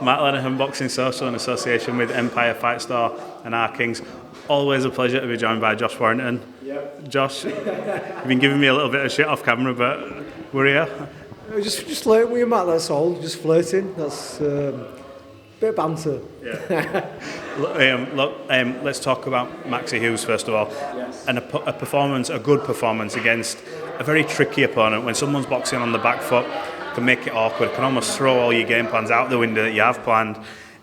Matt Lenihan, Boxing Social in association with Empire Fight Store and our Kings. Always a pleasure to be joined by Josh Warrington. Yep. Josh, you've been giving me a little bit of shit off camera, but we're here. Just flirting with you, Matt, that's all. Just flirting. That's a bit of banter. Yeah. Let's talk about Maxi Hughes first of all. Yes. And a performance, a good performance against a very tricky opponent. When someone's boxing on the back foot, can make it awkward, can almost throw all your game plans out the window that you have planned.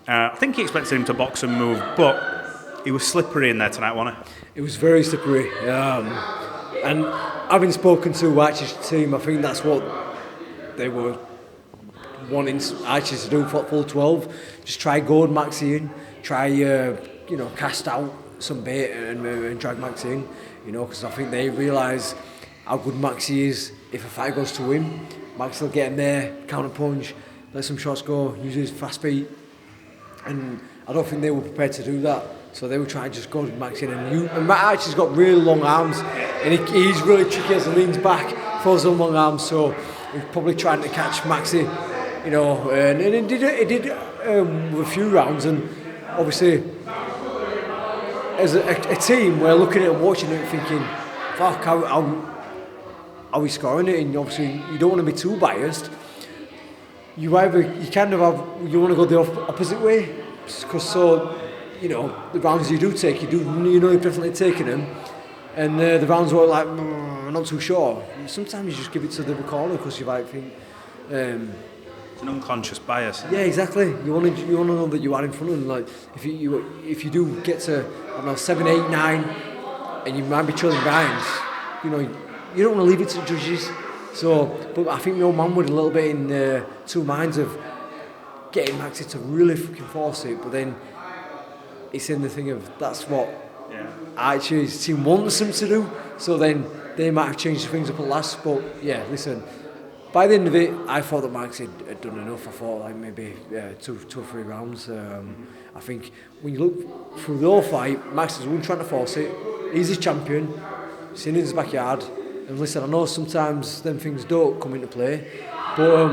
I think he expected him to box and move, but he was slippery in there tonight, wasn't he? It was very slippery. And having spoken to Archie's team, I think that's what they were wanting Archie to do for full 12. Just try goad Maxi in, try cast out some bait and drag Maxi in. Because I think they realise how good Maxi is. If a fight goes to him, Maxi will get in there, counter punch, let some shots go, use his fast feet. And I don't think they were prepared to do that. So they were trying to just go Max in, and Matt Archie's got really long arms, and he's really tricky as he leans back, throws them long arms. So he's probably trying to catch Maxi, and he did with a few rounds. And obviously, as a team, we're looking at it and watching it, thinking, "Fuck, how are we scoring it?" And obviously, you don't want to be too biased. You want to go the opposite way, because the rounds you do take, you've definitely taken them, and the rounds were like, not too sure. Sometimes you just give it to the corner because you might think. It's an unconscious bias. Yeah, exactly. You want to know that you are in front of them. Like if you do get to 7, 8, 9, and you might be trailing behind, you don't want to leave it to the judges. So, but I think my old man was a little bit in two minds of getting Maxi to really fucking force it, but then it's in the thing of that's what Archie's team wants them to do. So then they might have changed things up at last. But yeah, listen. By the end of it, I thought that Maxi had done enough. I thought like maybe 2 or 3 rounds. I think when you look through the whole fight, Maxi's one trying to force it. He's his champion. It's in his backyard. And listen, I know sometimes them things don't come into play, but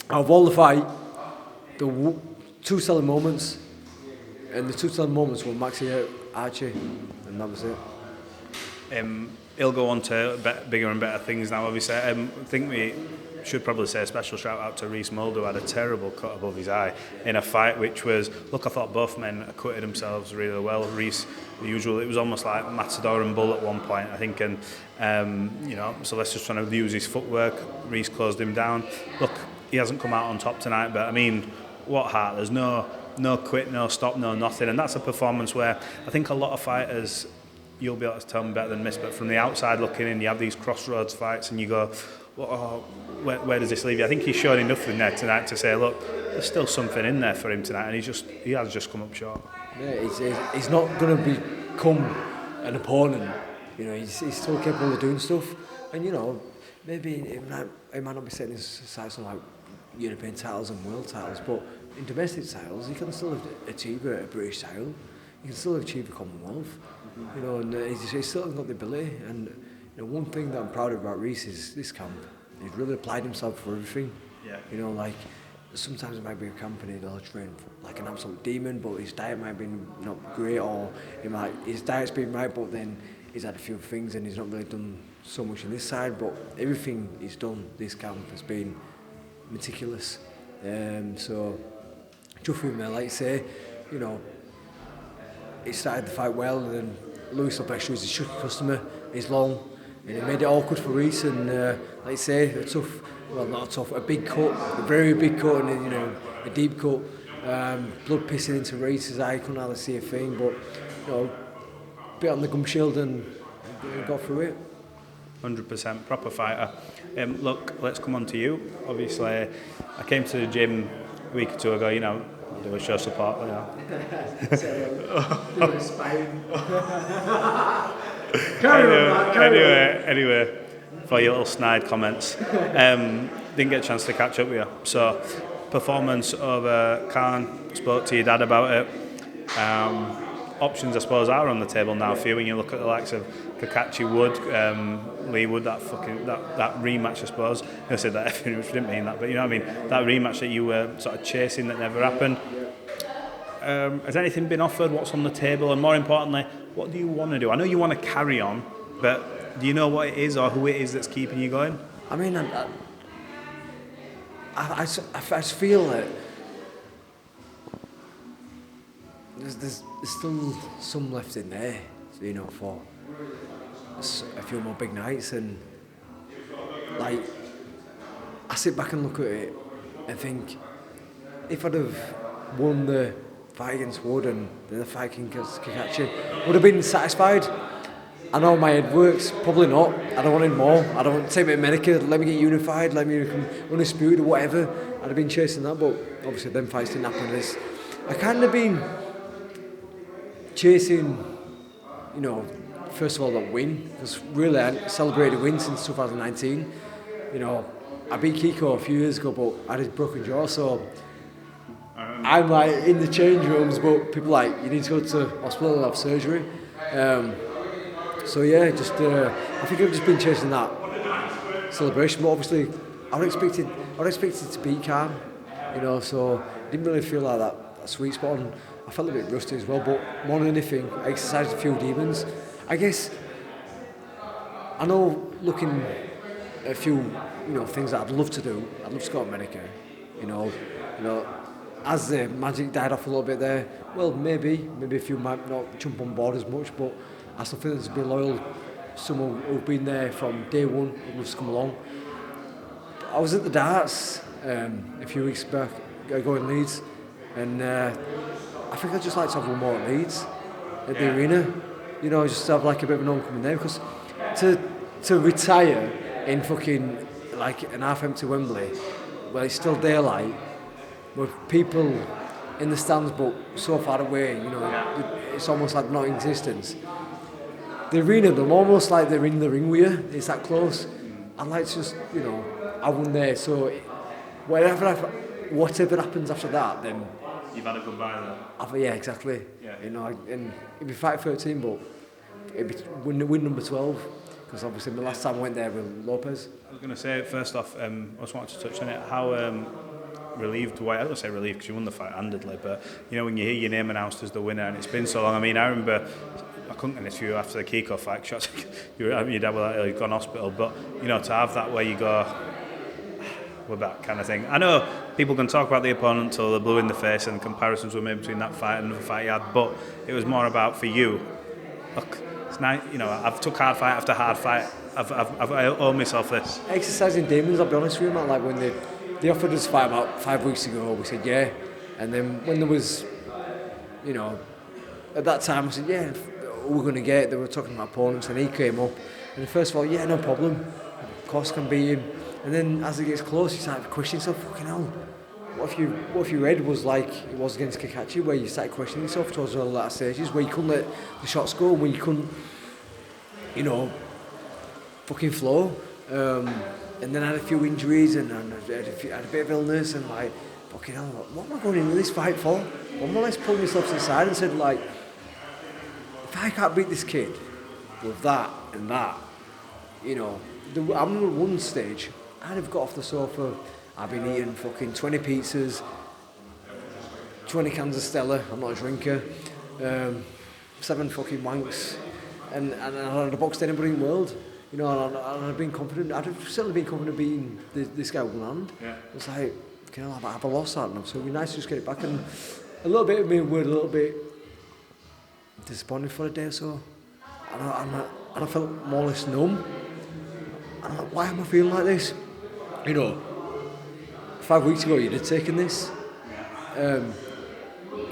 out of all the fight, the 2 selling moments, and the 2 selling moments were Maxi hurt Archie, and that was it. He'll go on to bigger and better things now, obviously. I think we should probably say a special shout out to Reese Mould, who had a terrible cut above his eye in a fight which was, I thought both men acquitted themselves really well. Reese, the usual, it was almost like Matador and Bull at one point, I think, and so let's just trying to use his footwork. Reese closed him down. Look, he hasn't come out on top tonight, but I mean, what heart? There's no quit, no stop, no nothing, and that's a performance where I think a lot of fighters, you'll be able to tell me better than this, but from the outside looking in, you have these crossroads fights and you go, where does this leave you? I think he's shown enough in there tonight to say, look, there's still something in there for him tonight, and he has just come up short. Yeah, he's not going to become an opponent. He's still capable of doing stuff, and maybe it might not be setting his sights on like European titles and world titles, but in domestic titles, he can still achieve a British title. He can still achieve a Commonwealth. And he's still got the ability. And one thing that I'm proud of about Reese is this camp. He's really applied himself for everything. Yeah. Like sometimes it might be a camp and he'll train like an absolute demon, but his diet might be not great, or his diet's been right, but then he's had a few things and he's not really done so much on this side. But everything he's done this camp has been meticulous. So just with me, like you say, he started the fight well, and then Lewis Lopez was a tricky customer. He's long, and it made it awkward for Reese. And like you say, a big cut, a very big cut, and a deep cut. Blood pissing into Reese's eye, couldn't hardly see a thing, but bit on the gum shield and got through it. 100% proper fighter. Look, let's come on to you. Obviously, I came to the gym a week or 2 ago. I'll do a show support. Anyway, for your little snide comments, didn't get a chance to catch up with you. So, performance over Khan. Spoke to your dad about it. Options, I suppose, are on the table now for you when you look at the likes of Kakachi Wood, Lee Wood, that rematch, I suppose. I said that, which didn't mean that, but you know what I mean. That rematch that you were sort of chasing that never happened. Has anything been offered? What's on the table? And more importantly, what do you want to do? I know you want to carry on, but do you know what it is or who it is that's keeping you going? I mean, I just feel that there's still some left in there, you know, for a few more big nights. And like, I sit back and look at it and think, if I'd have won the fight against Wood and then the fight against Kakachi, would have been satisfied. I know my head works, probably not. I don't want any more. I don't want to take me to America, let me get unified, let me become undisputed or whatever. I'd have been chasing that, but obviously them fights didn't happen. I kind of been chasing, you know, first of all that win, because really I hadn't celebrated a win since 2019. You know, I beat Kiko a few years ago, but I had a broken jaw, so I'm like in the change rooms, but people like, you need to go to hospital and have surgery. So yeah, just I think I've just been chasing that celebration, but obviously I would expect it to be calm, you know, so I didn't really feel like that sweet spot, and I felt a bit rusty as well, but more than anything, I exercised a few demons. I guess, I know looking at a few, you know, things that I'd love to do, I'd love to go to America, you know, as the magic died off a little bit there, well, maybe a few might not jump on board as much, but I still feel there's to be loyal, someone who've been there from day one, who loves to come along. I was at the darts a few weeks back, going Leeds, and I think I'd just like to have one more at Leeds, at the arena, you know, just to have like a bit of an homecoming there, because to retire in fucking like an half-empty Wembley, where it's still daylight, with people in the stands but so far away, you know, it's almost like non-existence. The arena, they're almost like they're in the ring with you, it's that close. I'd like to just, you know, I won there, so whatever happens after that, then... You've had a goodbye there. Yeah, exactly. Yeah. You know, and it'd be fight 13, but it'd be win number 12, because obviously the last time I went there with Lopez. I was going to say, first off, I just wanted to touch on it, how relieved, I don't say relieved because you won the fight handedly, but you know, when you hear your name announced as the winner and it's been so long, I mean, I remember, I couldn't get this for you after the Kiko fight, because your dad was gone hospital, but you know, to have that where you go, we're back kind of thing. I know people can talk about the opponent till they're blue in the face and comparisons were made between that fight and the fight you had, but it was more about, for you, look, it's nice, you know, I've took hard fight after hard fight, I owe myself this. Exercising demons, I'll be honest with you, man, like when they offered us a fight about 5 weeks ago, we said yeah, and then when there was, you know, at that time I said yeah, we're going to get it. They were talking about opponents and he came up, and first of all, yeah, no problem, of course can beat him, and then as it gets close he started questioning himself, fucking hell, what if you read was like it was against Kakachi, where you started questioning yourself towards the latter stages, where you couldn't let the shots go, where you couldn't, you know, fucking flow, and then I had a few injuries and I had a bit of illness, and like, fucking hell, what am I going into this fight for? One more less pulled myself to the side and said, like, if I can't beat this kid with that and that, you know, I'm at one stage, I'd have got off the sofa, I've been eating fucking 20 pizzas, 20 cans of Stella, I'm not a drinker, 7 fucking wanks, and I'd have boxed anybody in the world. You know, and I'd been confident. I'd have certainly been confident beating this guy with one hand. Yeah. It's like, you know, I've lost that now, so it'd be nice to just get it back. And a little bit of me were a little bit disappointed for a day or so. And I felt more or less numb. And I'm like, why am I feeling like this? You know, 5 weeks ago you'd have taken this.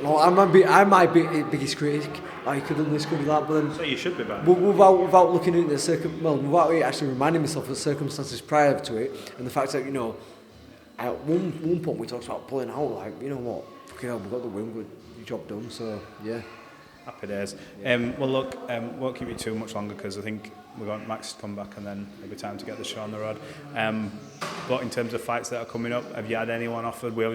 No, I might be the biggest critic. I could have done this, could have that, but then... So you should be back. Without looking at without actually reminding myself of the circumstances prior to it, and the fact that, you know, at one point we talked about pulling out, like, you know what, fucking hell, we got the win, good job done, so, yeah. Happy days. Well, look, won't keep you too much longer, because I think we're going Max to come back and then it'll be time to get the show on the road. But in terms of fights that are coming up, have you had anyone offered? We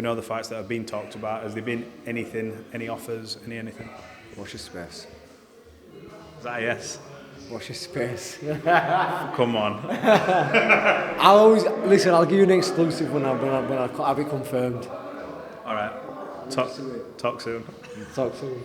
know the fights that have been talked about. Has there been anything, any offers, anything? Watch your space. Is that a yes? Watch your space. Come on. I'll always listen. I'll give you an exclusive when I have it confirmed. All right. Talk soon. Talk soon.